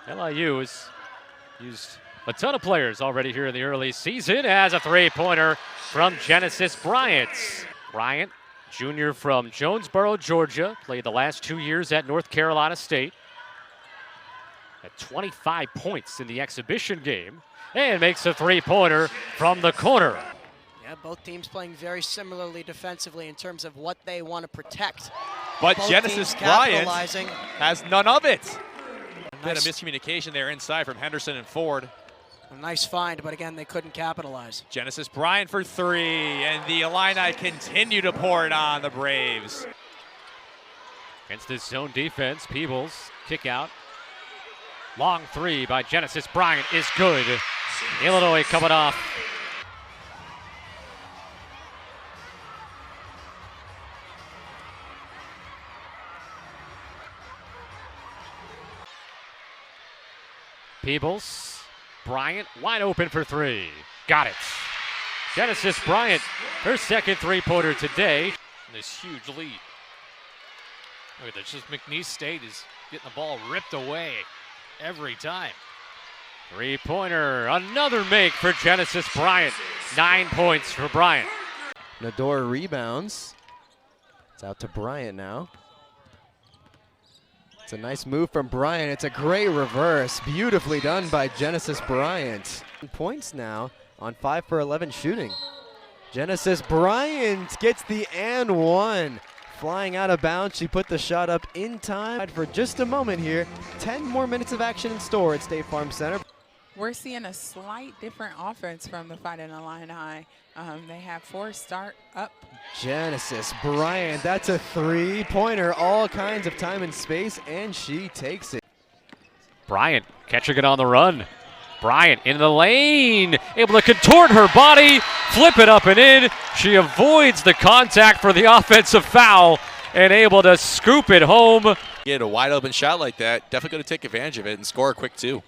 LIU has used a ton of players already here in the early season as a three-pointer from Genesis Bryant. Bryant, junior from Jonesboro, Georgia, played the last 2 years at North Carolina State. At 25 points in the exhibition game and makes a three-pointer from the corner. Yeah, both teams playing very similarly defensively in terms of what they want to protect. But both Genesis Bryant has none of it. Bit of miscommunication there inside from Henderson and Ford. A nice find, but again, they couldn't capitalize. Genesis Bryant for three, and the Illini continue to pour it on the Braves. Against this zone defense, Peebles kick out. Long three by Genesis Bryant is good. Illinois coming off. Peebles, Bryant wide open for three. Got it. Genesis Bryant, her second three-pointer today. This huge lead. Look at this, just McNeese State is getting the ball ripped away every time. Three-pointer, another make for Genesis Bryant. 9 points for Bryant. Nador rebounds. It's out to Bryant now. It's a nice move from Bryant. It's a great reverse. Beautifully done by Genesis Bryant. Points now on 5 for 11 shooting. Genesis Bryant gets the and one. Flying out of bounds, she put the shot up in time for just a moment here. 10 more minutes of action in store at State Farm Center. We're seeing a slight different offense from the Fighting Illini. They have 4 start up. Genesis Bryant, that's a three-pointer, all kinds of time and space, and she takes it. Bryant catching it on the run. Bryant in the lane, able to contort her body, flip it up and in. She avoids the contact for the offensive foul and able to scoop it home. Get a wide open shot like that, definitely going to take advantage of it and score a quick two.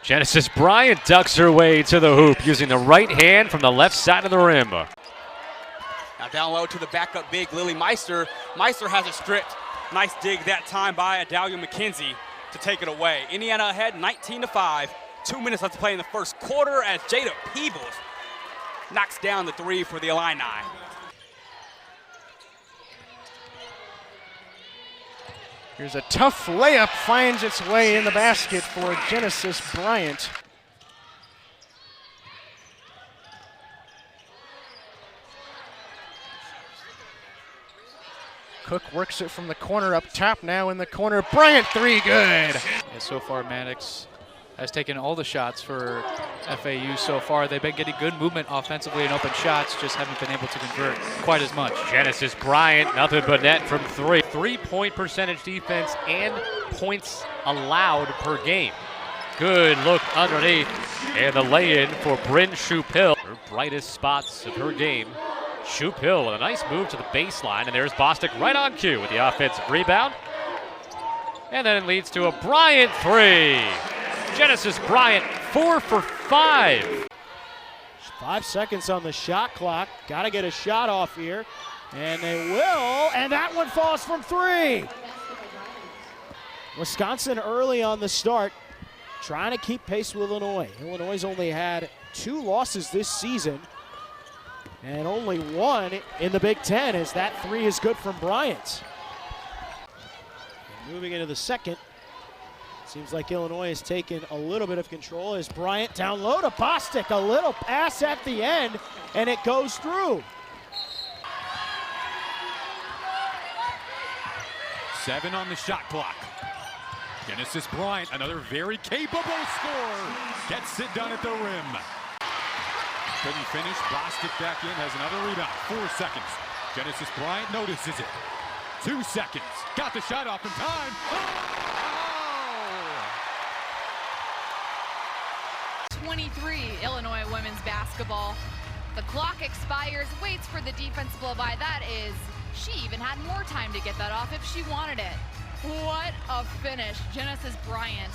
Genesis Bryant ducks her way to the hoop using the right hand from the left side of the rim. Now down low to the backup big, Lily Meister. Meister has it stripped. Nice dig that time by Adalia McKenzie to take it away. Indiana ahead 19-5. 2 minutes left to play in the first quarter as Jada Peebles knocks down the three for the Illini. Here's a tough layup, finds its way in the basket for Genesis Bryant. Cook works it from the corner up top, now in the corner. Bryant, three, good. Yeah, so far, Mannix has taken all the shots for FAU so far. They've been getting good movement offensively and open shots, just haven't been able to convert quite as much. Genesis Bryant, nothing but net from three. 3-point percentage defense and points allowed per game. Good look underneath, and the lay-in for Bryn Shupill. Her brightest spots of her game. Shupill with a nice move to the baseline, and there's Bostic right on cue with the offensive rebound. And then it leads to a Bryant three. Genesis Bryant, 4 for 5. 5 seconds on the shot clock. Got to get a shot off here. And they will, and that one falls from 3. Wisconsin early on the start, trying to keep pace with Illinois. Illinois only had 2 losses this season, and only 1 in the Big Ten, as that 3 is good from Bryant. And moving into the second, seems like Illinois has taken a little bit of control as Bryant down low to Bostic. A little pass at the end, and it goes through. 7 on the shot clock. Genesis Bryant, another very capable scorer, gets it done at the rim. Couldn't finish. Bostic back in, has another rebound. 4 seconds. Genesis Bryant notices it. 2 seconds. Got the shot off in time. Oh! 23, Illinois women's basketball. The clock expires, waits for the defense to blow by. That is, she even had more time to get that off if she wanted it. What a finish. Genesis Bryant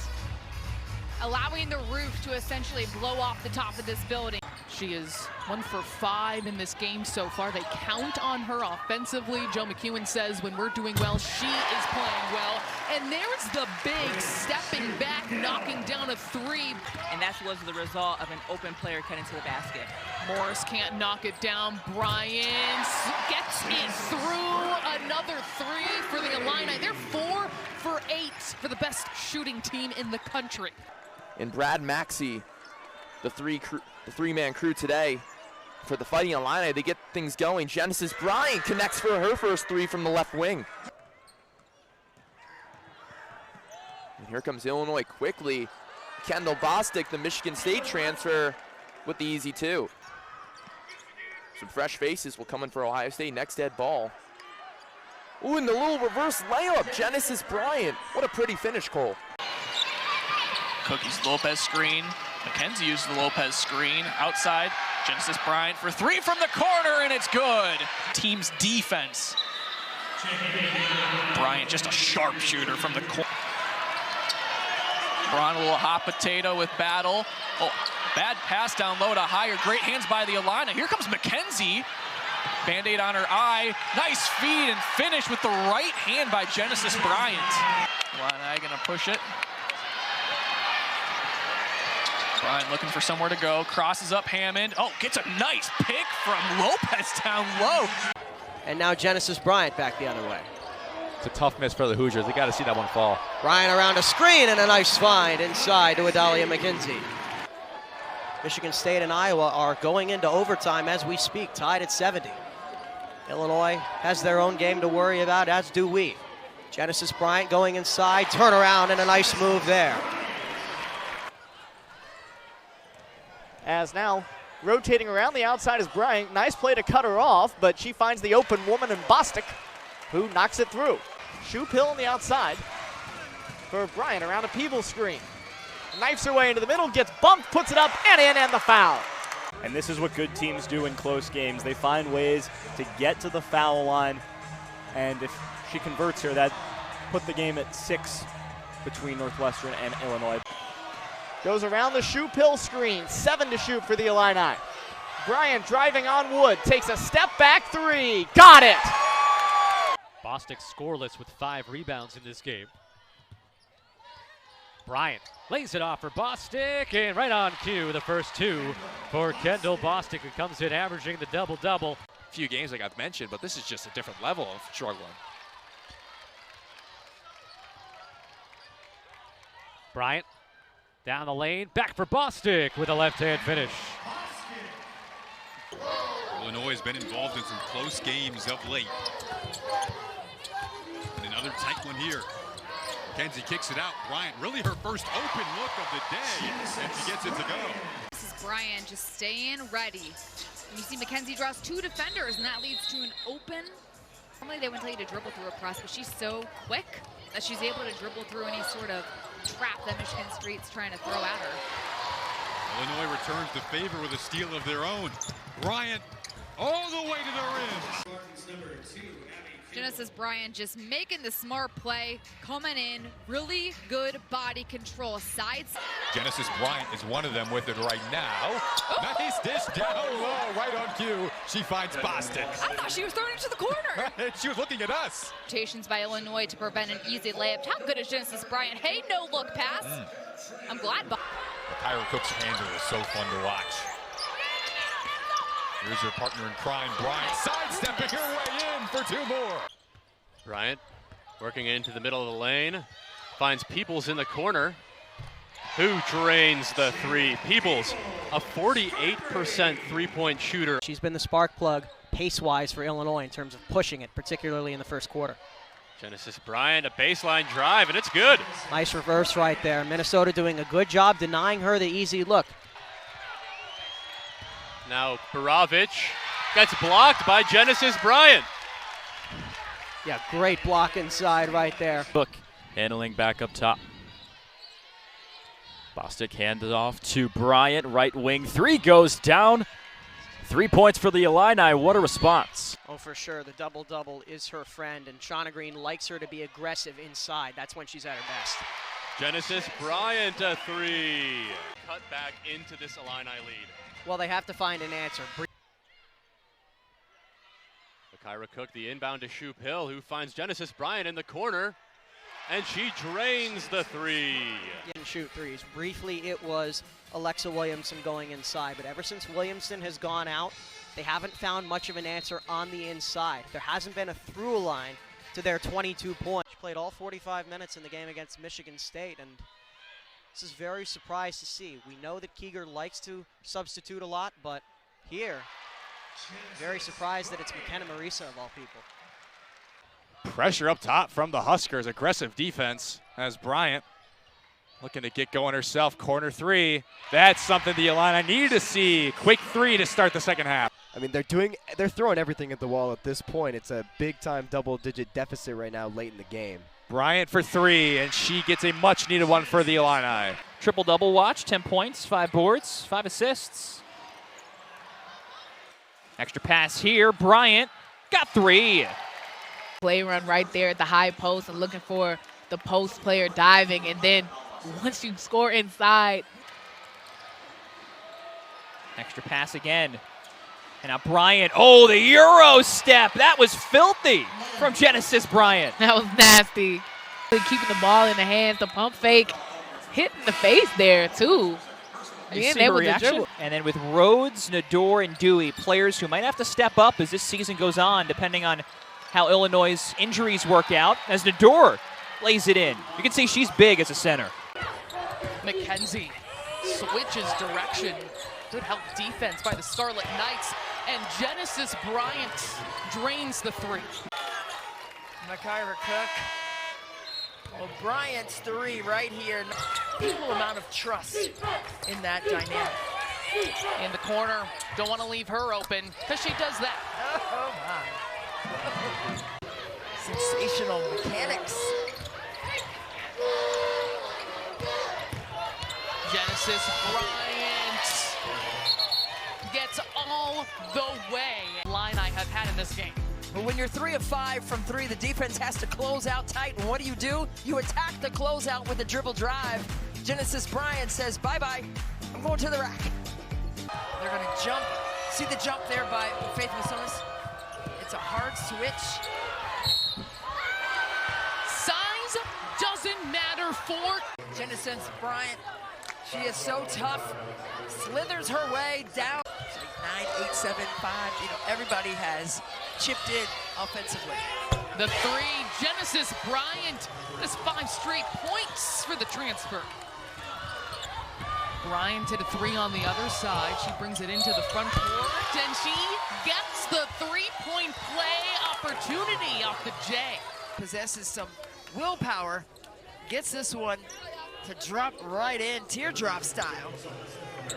allowing the roof to essentially blow off the top of this building. She is 1 for 5 in this game so far. They count on her offensively. Joe McEwen says when we're doing well, she is playing well. And there's the big stepping back, knocking down a 3. And that was the result of an open player cutting to the basket. Morris can't knock it down. Bryant gets it through. Another 3 for the Illini. They're 4 for 8 for the best shooting team in the country. And Brad Maxey, the three-man crew today for the Fighting Illini, they get things going. Genesis Bryant connects for her first 3 from the left wing. And here comes Illinois quickly. Kendall Bostic, the Michigan State transfer, with the easy 2. Some fresh faces will come in for Ohio State. Next dead ball. Ooh, and the little reverse layup. Genesis Bryant. What a pretty finish, Cole. Cookie's Lopez screen. McKenzie uses the Lopez screen outside. Genesis Bryant for 3 from the corner, and it's good. Team's defense. Bryant just a sharpshooter from the corner. Braun a little hot potato with Battle. Oh, bad pass down low to Higher. Great hands by the Illini. Here comes McKenzie. Band-aid on her eye. Nice feed and finish with the right hand by Genesis Bryant. Illini gonna push it. Bryant looking for somewhere to go. Crosses up Hammond. Oh, gets a nice pick from Lopez down low. And now Genesis Bryant back the other way. It's a tough miss for the Hoosiers. They got to see that one fall. Bryant around a screen and a nice find inside to Adalia McKenzie. Michigan State and Iowa are going into overtime as we speak, tied at 70. Illinois has their own game to worry about, as do we. Genesis Bryant going inside, turnaround, and a nice move there. As now rotating around the outside is Bryant. Nice play to cut her off, but she finds the open woman in Bostic, who knocks it through. Shoop Hill on the outside for Bryant around a Peebles screen. Knifes her way into the middle, gets bumped, puts it up, and in, and the foul. And this is what good teams do in close games. They find ways to get to the foul line, and if she converts here, that put the game at 6 between Northwestern and Illinois. Goes around the Shoop Hill screen, 7 to shoot for the Illini. Bryant driving on Wood, takes a step back 3, got it! Bostic scoreless with 5 rebounds in this game. Bryant lays it off for Bostic, and right on cue, the first 2 for Kendall Bostic, who comes in averaging the double-double. A few games like I've mentioned, but this is just a different level of struggling. Bryant down the lane, back for Bostic with a left-hand finish. Illinois has been involved in some close games of late. And another tight one here. Kenzie kicks it out. Bryant, really her first open look of the day, and she gets it to go. This is Bryant just staying ready. And you see McKenzie draws 2 defenders, and that leads to an open. Normally they wouldn't tell you to dribble through a press, but she's so quick that she's able to dribble through any sort of trap that Michigan State's trying to throw at her. Illinois returns the favor with a steal of their own. Bryant all the way to the rim. Genesis Bryant just making the smart play, coming in, really good body control. Sides. Genesis Bryant is one of them with it right now. Oh. Nice dish down low, right on cue. She finds Bostic. I thought she was throwing it to the corner. She was looking at us. Rotations by Illinois to prevent an easy layup. How good is Genesis Bryant? Hey, no look pass. I'm glad. Kyra Cook's handle is so fun to watch. Here's her partner in crime, Bryant, sidestepping her way in for 2 more. Bryant working into the middle of the lane, finds Peebles in the corner, who drains the 3. Peebles, a 48% three-point shooter. She's been the spark plug pace-wise for Illinois in terms of pushing it, particularly in the first quarter. Genesis Bryant, a baseline drive, and it's good. Nice reverse right there. Minnesota doing a good job denying her the easy look. Now Baravic gets blocked by Genesis Bryant. Yeah, great block inside right there. Book handling back up top. Bostic hands it off to Bryant, right wing. 3 goes down. 3 points for the Illini. What a response. Oh, for sure. The double-double is her friend, and Shauna Green likes her to be aggressive inside. That's when she's at her best. Genesis Bryant, a 3. Cut back into this Illini lead. Well, they have to find an answer. Kyra Cook, the inbound to Shoup Hill, who finds Genesis Bryant in the corner, and she drains the three. Didn't shoot threes. Briefly, it was Alexa Williamson going inside, but ever since Williamson has gone out, they haven't found much of an answer on the inside. There hasn't been a through line to their 22 points. She played all 45 minutes in the game against Michigan State, and this is very surprised to see. We know that Keeger likes to substitute a lot, but here, very surprised that it's McKenna Marisa of all people. Pressure up top from the Huskers. Aggressive defense as Bryant looking to get going herself. Corner three. That's something the Illini needed to see. Quick three to start the second half. I mean, they're throwing everything at the wall at this point. It's a big-time double-digit deficit right now late in the game. Bryant for three, and she gets a much-needed one for the Illini. Triple-double watch, 10 points, 5 boards, 5 assists. Extra pass here, Bryant got 3. Play run right there at the high post and looking for the post player diving, and then once you score inside. Extra pass again. And now Bryant, oh, the Euro step. That was filthy from Genesis Bryant. That was nasty. Keeping the ball in the hands, the pump fake, hitting the face there too. Being able to dribble. And then with Rhodes, Nador, and Dewey, players who might have to step up as this season goes on, depending on how Illinois' injuries work out, as Nador lays it in. You can see she's big as a center. McKenzie switches direction. Good help defense by the Scarlet Knights. And Genesis Bryant drains the 3. Kyra Cook. Well, Bryant's 3 right here. Equal amount of trust in that dynamic. In the corner, don't want to leave her open, because she does that. Oh, my. Sensational mechanics. Genesis Bryant gets all the way. Line I have had in this game. But when you're 3 of 5 from 3, the defense has to close out tight. And what do? You attack the closeout with a dribble drive. Genesis Bryant says, bye-bye, I'm going to the rack. They're going to jump. See the jump there by Faith Masonis? It's a hard switch. Size doesn't matter for Genesis Bryant. She is so tough. Slithers her way down. 9, 8, 7, 5. You know, everybody has chipped in offensively. the 3. Genesis Bryant has 5 straight points for the transfer. Bryant hit a 3 on the other side. She brings it into the front court, and she gets the 3-point play opportunity off the J. Possesses some willpower, gets this one to drop right in, teardrop style.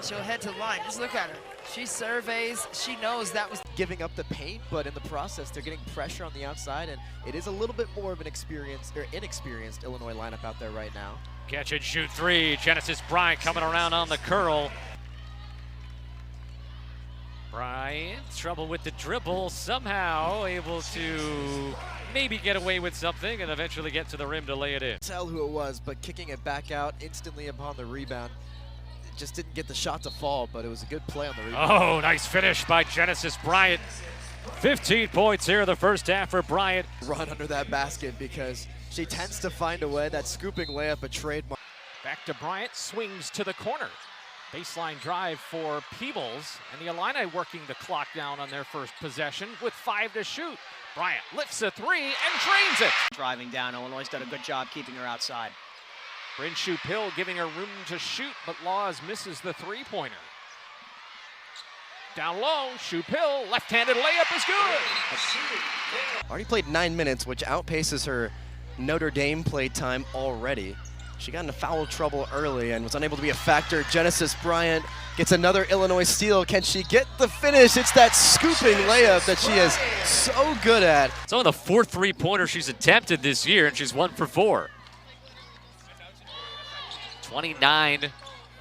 She'll head to the line. Just look at her. She surveys. She knows that was giving up the paint, but in the process, they're getting pressure on the outside, and it is a little bit more of an inexperienced Illinois lineup out there right now. Catch and shoot 3. Genesis Bryant coming around on the curl. Bryant, trouble with the dribble, somehow able to maybe get away with something and eventually get to the rim to lay it in. Tell who it was, but kicking it back out instantly upon the rebound. Just didn't get the shot to fall, but it was a good play on the rebound. Oh, nice finish by Genesis Bryant. 15 points here in the first half for Bryant. Run under that basket because she tends to find a way. That scooping layup, a trademark. Back to Bryant, swings to the corner. Baseline drive for Peebles, and the Illini working the clock down on their first possession with 5 to shoot. Bryant lifts a 3 and drains it. Driving down, Illinois done a good job keeping her outside. Bryn Shoup Hill giving her room to shoot, but Laws misses the 3-pointer. Down low, Shoup Hill, left-handed layup is good. Already played 9 minutes, which outpaces her Notre Dame play time already. She got into foul trouble early and was unable to be a factor. Genesis Bryant gets another Illinois steal. Can she get the finish? It's that scooping layup that she is so good at. It's only the 4th 3-pointer she's attempted this year, and she's 1 for 4. 29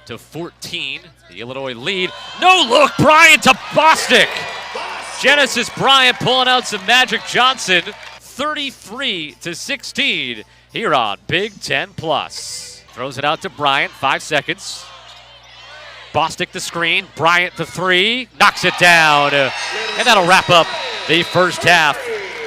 to 14, the Illinois lead. No look, Bryant to Bostic. Genesis Bryant pulling out some Magic Johnson. 33 to 16 here on Big Ten Plus. Throws it out to Bryant, 5 seconds. Bostic the screen. Bryant the three. Knocks it down. And that'll wrap up the first half.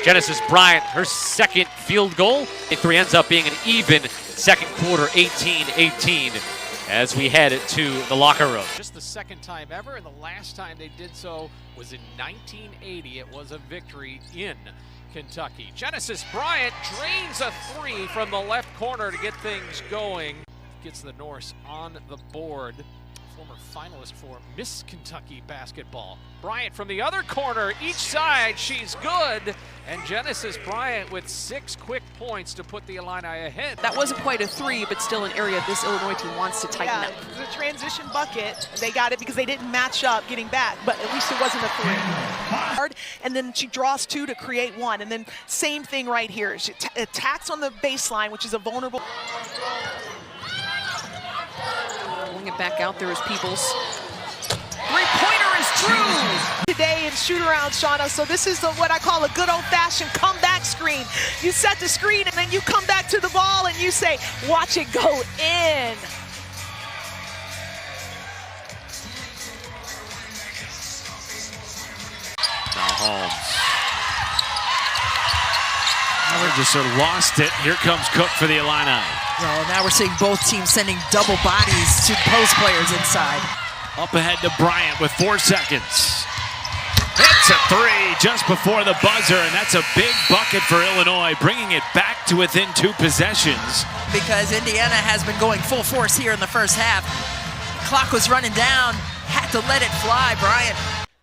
Genesis Bryant, her second field goal. The three ends up being an even second quarter, 18-18, as we head to the locker room. Just the second time ever, and the last time they did so was in 1980. It was a victory in Kentucky. Genesis Bryant drains a three from the left corner to get things going. Gets the Norse on the board. Former finalist for Miss Kentucky basketball. Bryant from the other corner, each side, she's good. And Genesis Bryant with 6 quick points to put the Illini ahead. That wasn't quite a three, but still an area this Illinois team wants to tighten up. The transition bucket, they got it because they didn't match up getting back, but at least it wasn't a three. And then she draws 2 to create 1, and then same thing right here. She attacks on the baseline, which is a vulnerable. Pulling it back out there is Peoples. Three-pointer is true! Today in shoot-around, Shauna, so this is what I call a good old-fashioned comeback screen. You set the screen, and then you come back to the ball, and you say, watch it go in. Now Holmes. Just sort of lost it. Here comes Cook for the Illini. Well, now we're seeing both teams sending double bodies to post players inside. Up ahead to Bryant with 4 seconds. Hits a three just before the buzzer, and that's a big bucket for Illinois, bringing it back to within 2 possessions. Because Indiana has been going full force here in the first half. Clock was running down, had to let it fly, Bryant.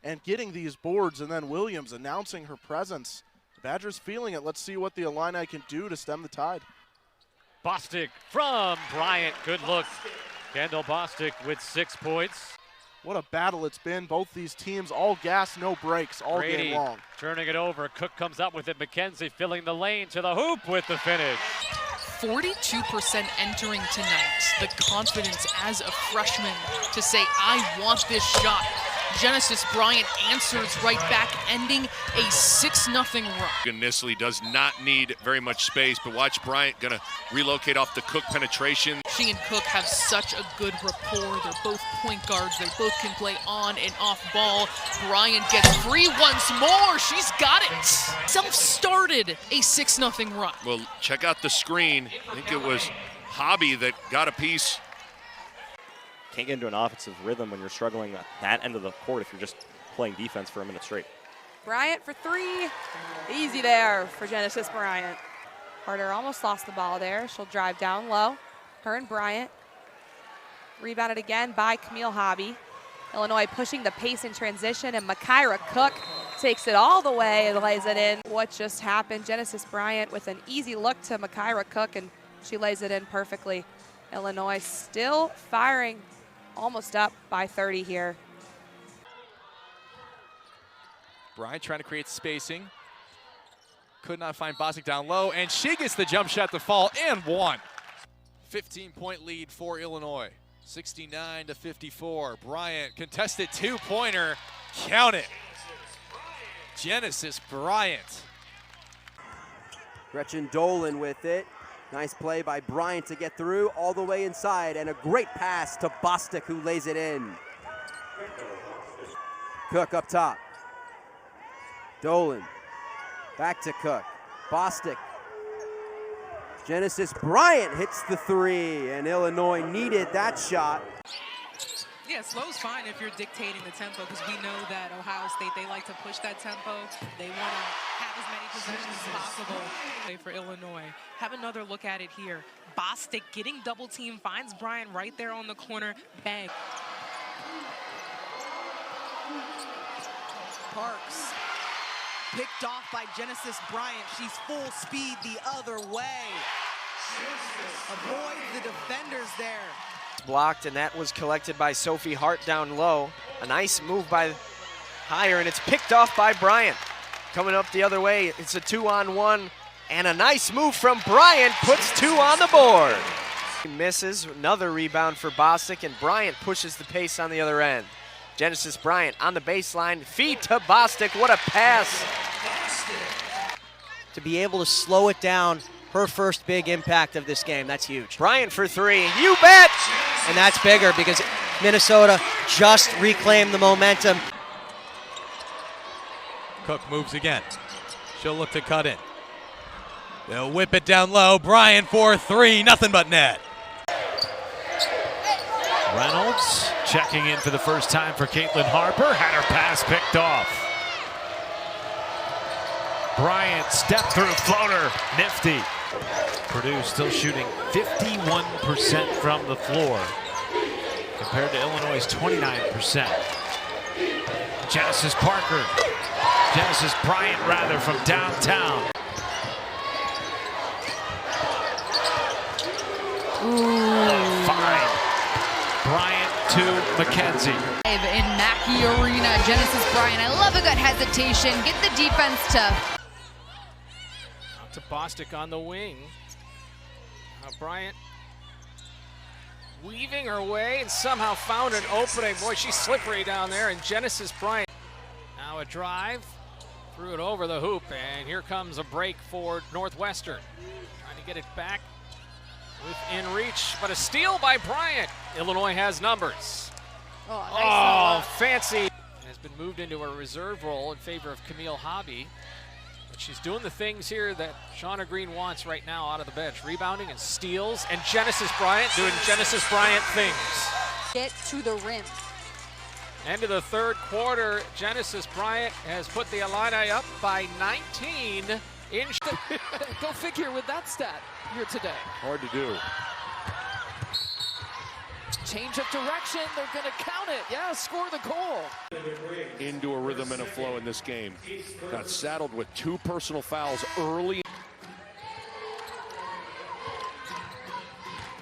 And getting these boards, and then Williams announcing her presence. Badgers feeling it. Let's see what the Illini can do to stem the tide. Bostic from Bryant. Good look. Kendall Bostic with 6 points. What a battle it's been. Both these teams all gas, no breaks, all Grady game long. turning it over. Cook comes up with it. McKenzie filling the lane to the hoop with the finish. 42% entering tonight. The confidence as a freshman to say, I want this shot. Genesis Bryant answers right back, ending a 6-0 run. Nisley does not need very much space, but watch Bryant gonna relocate off the Cook penetration. She and Cook have such a good rapport. They're both point guards. They both can play on and off ball. Bryant gets free once more. She's got it. Self-started a 6-0 run. Well, check out the screen. I think it was Hobby that got a piece. Can't get into an offensive rhythm when you're struggling at that end of the court if you're just playing defense for a minute straight. Bryant for 3. Easy there for Genesis Bryant. Carter almost lost the ball there. She'll drive down low. Her and Bryant. Rebounded again by Camille Hobby. Illinois pushing the pace in transition, and Makira Cook takes it all the way and lays it in. What just happened? Genesis Bryant with an easy look to Makira Cook, and she lays it in perfectly. Illinois still firing, almost up by 30 here. Bryant trying to create spacing. Could not find Bostic down low, and she gets the jump shot to fall and one. 15-point lead for Illinois. 69-54. Bryant contested 2-pointer. Count it. Genesis Bryant. Gretchen Dolan with it. Nice play by Bryant to get through all the way inside, and a great pass to Bostic, who lays it in. Cook up top. Dolan back to Cook. Bostic. Genesis Bryant hits the 3, and Illinois needed that shot. Yeah, slow's fine if you're dictating the tempo, because we know that Ohio State, they like to push that tempo. They want to have as many possessions as possible for Illinois. Have another look at it here. Bostic getting double team, finds Bryant right there on the corner. Bang. Parks picked off by Genesis Bryant. She's full speed the other way. Avoid the defenders there. Blocked, and that was collected by Sophie Hart down low. A nice move by Higher, and it's picked off by Bryant. Coming up the other way, it's a 2-on-1, and a nice move from Bryant puts 2 on the board. He misses, another rebound for Bostic, and Bryant pushes the pace on the other end. Genesis Bryant on the baseline, feed to Bostic, what a pass. To be able to slow it down, her first big impact of this game, that's huge. Bryant for 3, you bet! And that's bigger because Minnesota just reclaimed the momentum. Cook moves again. She'll look to cut in. They'll whip it down low. Bryant for three, nothing but net. Reynolds checking in for the first time for Caitlin Harper. Had her pass picked off. Bryant step through floater. Nifty. Purdue still shooting 51% from the floor compared to Illinois' 29%. Genesis Bryant rather from downtown. Ooh. Fine. Bryant to McKenzie. In Mackey Arena, Genesis Bryant, I love a good hesitation. Get the defense to... Out to Bostic on the wing. Bryant weaving her way and somehow found an opening. Boy, she's slippery down there. And Genesis Bryant. Now a drive. Threw it over the hoop. And here comes a break for Northwestern. Trying to get it back. Within reach, but a steal by Bryant. Illinois has numbers. Nice fancy. Has been moved into a reserve role in favor of Camille Hobby. But she's doing the things here that Shauna Green wants right now out of the bench. Rebounding and steals, and Genesis Bryant doing Genesis Bryant things. Get to the rim. End of the third quarter, Genesis Bryant has put the Illini up by 19 in. Go figure with that stat here today. Hard to do. Change of direction, they're going to count it. Yeah, score the goal. Into a rhythm and a flow in this game. Got saddled with 2 personal fouls early.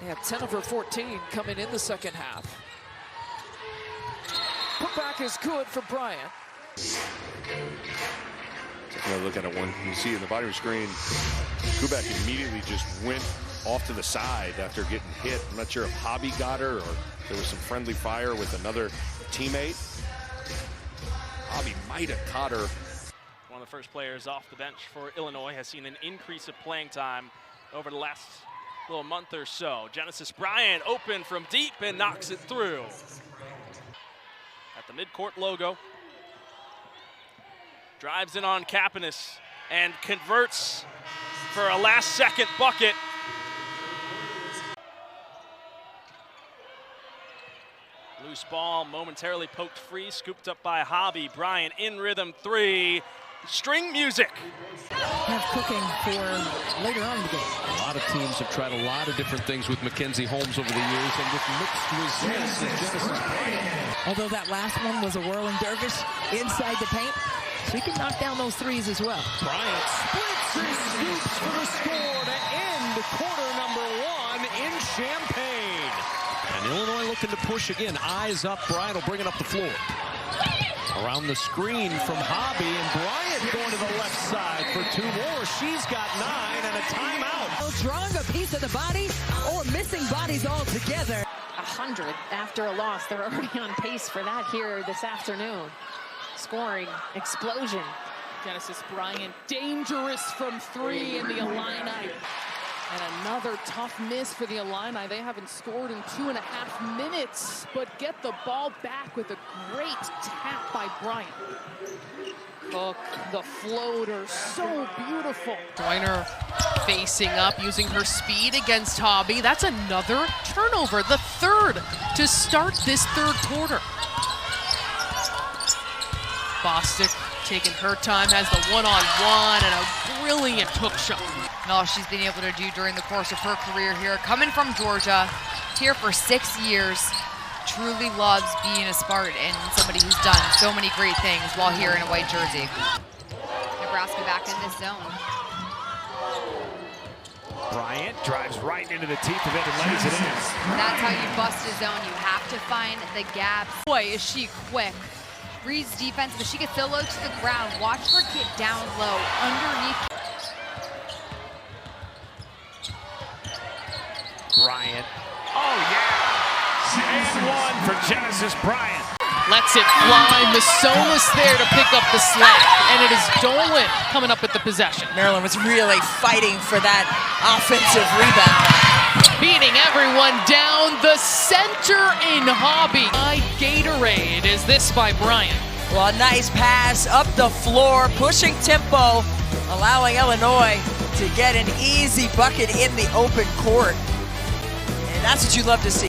Yeah, 10 of her 14 coming in the second half. Putback is good for Bryant. Look at it when you see in the bottom of the screen, Kubek immediately just went off to the side after getting hit. I'm not sure if Hobby got her or there was some friendly fire with another teammate. Hobby might have caught her. One of the first players off the bench for Illinois has seen an increase of playing time over the last little month or so. Genesis Bryant open from deep and knocks it through. At the midcourt logo. Drives in on Kapanis and converts for a last-second bucket. Loose ball, momentarily poked free, scooped up by Hobby. Bryant in rhythm three. String music. Have cooking for later on in the game. A lot of teams have tried a lot of different things with Mackenzie Holmes over the years, and with mixed results with Genesis Bryant. Although that last one was a whirling dervish inside the paint, she can knock down those threes as well. Bryant splits and scoops for the score to end quarter number 1 in Champaign. And Illinois looking to push again. Eyes up. Bryant will bring it up the floor. Around the screen from Hobby, and Bryant going to the left side for 2 more. She's got 9 and a timeout. Drawing a piece of the body or missing bodies altogether. 100 after a loss. They're already on pace for that here this afternoon. Scoring explosion. Genesis Bryant dangerous from 3 in the Illini. And another tough miss for the Illini. They haven't scored in 2.5 minutes, but get the ball back with a great tap by Bryant. Cook, the floater, so beautiful. Joyner facing up, using her speed against Hobby. That's another turnover, the third to start this third quarter. Bostic taking her time, has the one-on-one and a brilliant hook shot. All she's been able to do during the course of her career here, coming from Georgia, here for 6 years, truly loves being a Spartan and somebody who's done so many great things while here in a white jersey. Nebraska back in this zone. Bryant drives right into the teeth of it and lays it in. That's how you bust a zone. You have to find the gaps. Boy, is she quick. Reads defense, but she gets so low to the ground. Watch her get down low, underneath. Bryant. Oh, yeah. And 1 for Genesis Bryant. Lets it fly. Massonis there to pick up the slack, and it is Dolan coming up with the possession. Maryland was really fighting for that offensive rebound. beating everyone down the center in Hobby. Gatorade is this by Bryant. Well, a nice pass up the floor, pushing tempo, allowing Illinois to get an easy bucket in the open court. And that's what you love to see.